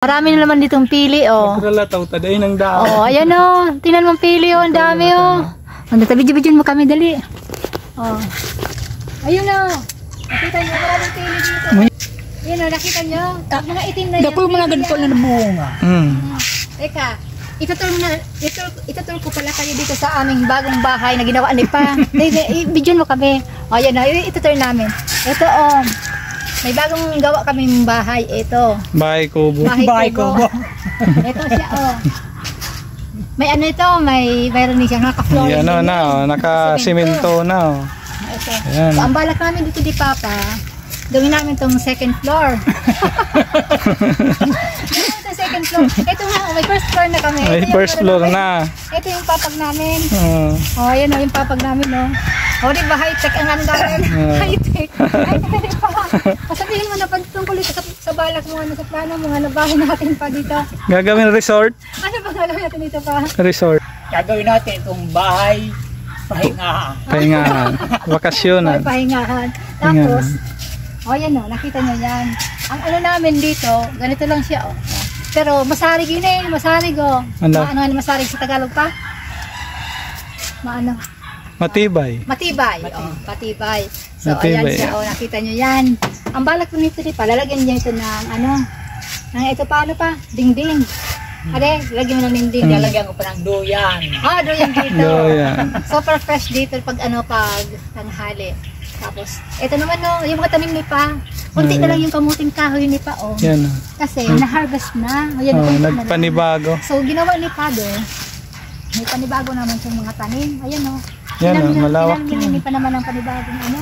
Marami na naman ditong pili, oh. Nagralataw taday ng daan. Oh, ayan, oh. Tingnan mo ang pili, oh. Ang dami, oh. Video-video mo kami, dali. Oh. Ayun, oh. Nakita nyo, maraming pili dito. Ayun, oh. Nakita nyo. Mga itim na yan. Dako yung mga ganito na namunga. Teka, ituturo ko pala kayo dito sa aming bagong bahay na ginawa ni Pa. Video mo kami. O, ayan, oh. Ituturo namin. Ito, oh. May bagong gawa kaming bahay. Ito. Bahay kubo. Bahay kubo. Ito siya, oh. May ano ito, mayroon din siya naka-flooring. Ano na, oh, naka-simento na, oh. Ito. Ayan. So, ang balak namin dito di Papa, gawin namin itong second floor. Ito second floor. Ito nga, may first floor na kami. May first floor na. Ito yung papag namin. Oh. Oh, yan o, yung papag namin, no. O, di ba, high-tech ang ano namin? High-tech. High-tech pa. Sabihin mo na tungkol ito sa balak mo, ano, sa plano mo, ano, bahay natin pa dito. Gagawin resort? Ano ba gagawin natin dito pa? Resort. Gagawin natin itong bahay pahingahan. Pahingahan. Vakasyonan. Pahingahan. Tapos, o yan o, nakita nyo yan. Ang ano namin dito, ganito lang siya o. Pero masarig yun eh, masarig o. Ano? Ano masarig sa Tagalog pa? Maano? Matibay. Matibay. Oh, patibay. So, Matibay, ayan siya. Oh, nakita nyo yan. Ang balak ko nito, palalagyan niya ito ng ano, ng ito paano pa? Dingding. Ade, lagyan mo ng dingding. Lalagyan ko pa ng duyan. Ah, doyan dito. Doyan. Super fresh dito pag ano, pag tanghali. Tapos, ito naman no, yung mga tanim ni Pa. Kunti na lang yung kamuting kahoy ni Pa, oh. Yan, oh. Kasi, na-harvest na. Ayan, Oh, kunti na lang. nagpanibago. So, ginawa ni Pa doon. May panibago naman sa mga tanim. Ayan, oh. Yan, oh, malawak Ilang pa naman ang panibagong ano.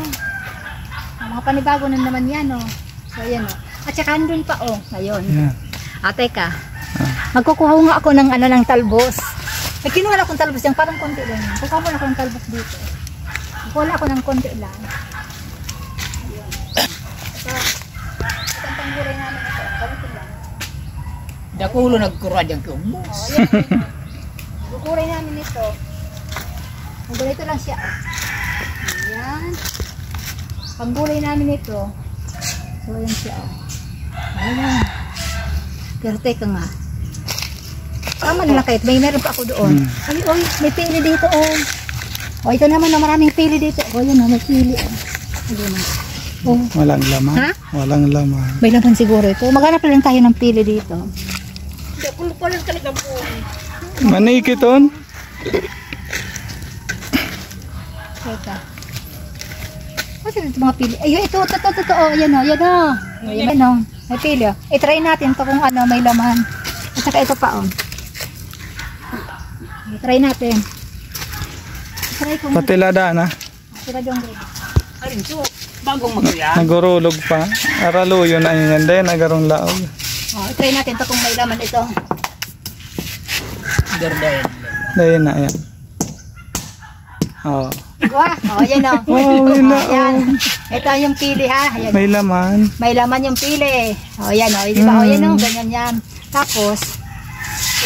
Ang mga panibago na naman yan, oh. So, ayan, oh. At saka andun pa, oh. Ngayon. Yan. Teka. Magkukuha nga ako ng ano, ng talbos. May kinuha na akong talbos yan, parang konti lang. Kukuha mo na ako ng talbos dito. Kukuha na ako ng konti lang. Ayun. Ito ang pangguray namin ito. Ganito lang. Dakulo nagkurad yung kumbos. Oh, ayan. Kukuray namin ito. Ganito lang siya. Ayan. Pangguray namin ito. So, ayan siya. Ayan. Pero teka nga. Tama na lang kahit may meron pa ako doon. Ay, oy, may pili dito, oh. O, ito naman na maraming pili dito. O, yun, oh, may pili, oh. Ayun, oh. Oh. Walang laman. Ha? Walang laman. May laman siguro ito. Maghanap lang tayo ng pili dito. Dakulo pa lang talaga po. Manikiton? Teka. Kasi ito mga pili. Ay, ito. Oh, yan, oh. Yan, oh. Yan, oh. May pili, oh. I-try natin ito kung ano, may laman. At saka ito pa, oh. I-try natin. I-try kung... Patilada na. Sila dong rin. Arin so, bagong magkuyan. Nagurulog pa. Araluyo na yun yan. Dahil nagarong laog. Oh, i-try natin ito kung may laman ito. Gardayan. Dahil na yan. Oh. Wah, oh, yan, oh. Oh, yun na, Yan. Ito yung pili, ha. Ayan. May laman. May laman yung pili. Oh, yan, oh. Di ba? Oh, yan, oh. Ganyan yan. Tapos,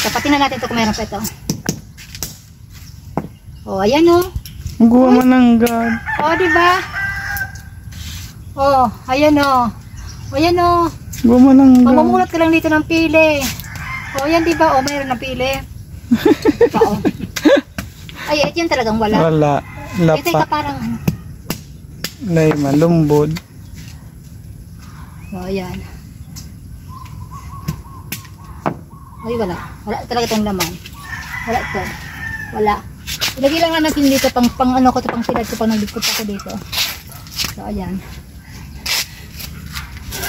ito, patingnan natin ito kung meron pa ito. Oh, ayan, oh. Ang guwa mananggad. Oh, di ba? Oh, ayan, oh. Oh, ayan, oh. Guwa mananggad. Mamumulot ka lang dito ng pili. Oh, yan, di ba? Oh, mayroon ng pili. Ito, oh. Ay, ito yan talagang wala. Wala. Ito yung Lapa. parang ano. Dahil malumbod. Oh, ayan. Ay, wala. Wala talaga itong laman. Wala ito. Wala. Ilagay lang na natin dito pang ano ko ito, pang silad ko, pang nagdikot ako dito. So, ayan.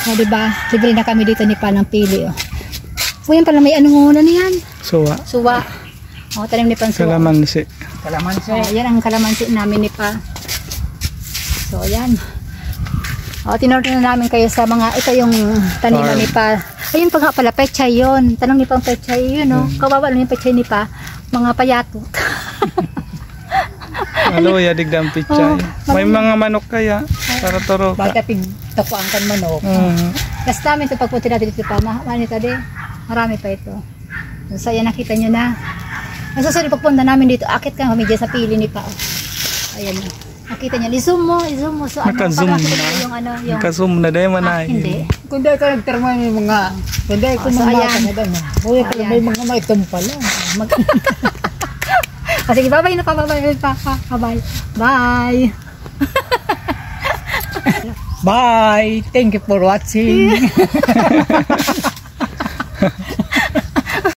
So, diba? Libre na kami dito ni Pa ng pili, oh. O, yan pala, may anong una niyan? Suwa. Suwa. O, tanim ni Pan suwa. Kalamansi. Kalamansi. O, yan ang kalamansi namin ni Pa. So, ayan. O, tinorder na namin kayo sa mga, ito yung taniman ni Pa. Ayun pa nga pala, pechay yun. Tanong ni Pang pechay yun, no? Kawawa lang yung pechay ni Pa. Mga payatot. Aloya, digdang pichay. May mga manok kaya. Para turo ka. Bakit tapuan kan manok? Last namin ito pagpunti natin dito Pa. Manito din. Marami pa ito. So, ayan, nakita nyo na. Nasusunod pagpunta namin dito, akit ka kami dyan sa pili ni Pa. Ayan na. Nakita nyo, i-zoom mo. So, Naka-zoom para na. makita mo yung ano, yung... Naka-zoom na dahil manay. Hindi. Kundi ka nagtarman yung mga, kundi ko so, mga ayan. bata na daw. Kuya ka Ayan. may mga maitom pala. Sige, bye-bye na pa. Bye-bye pa. Bye. Bye. Bye! Thank you for watching.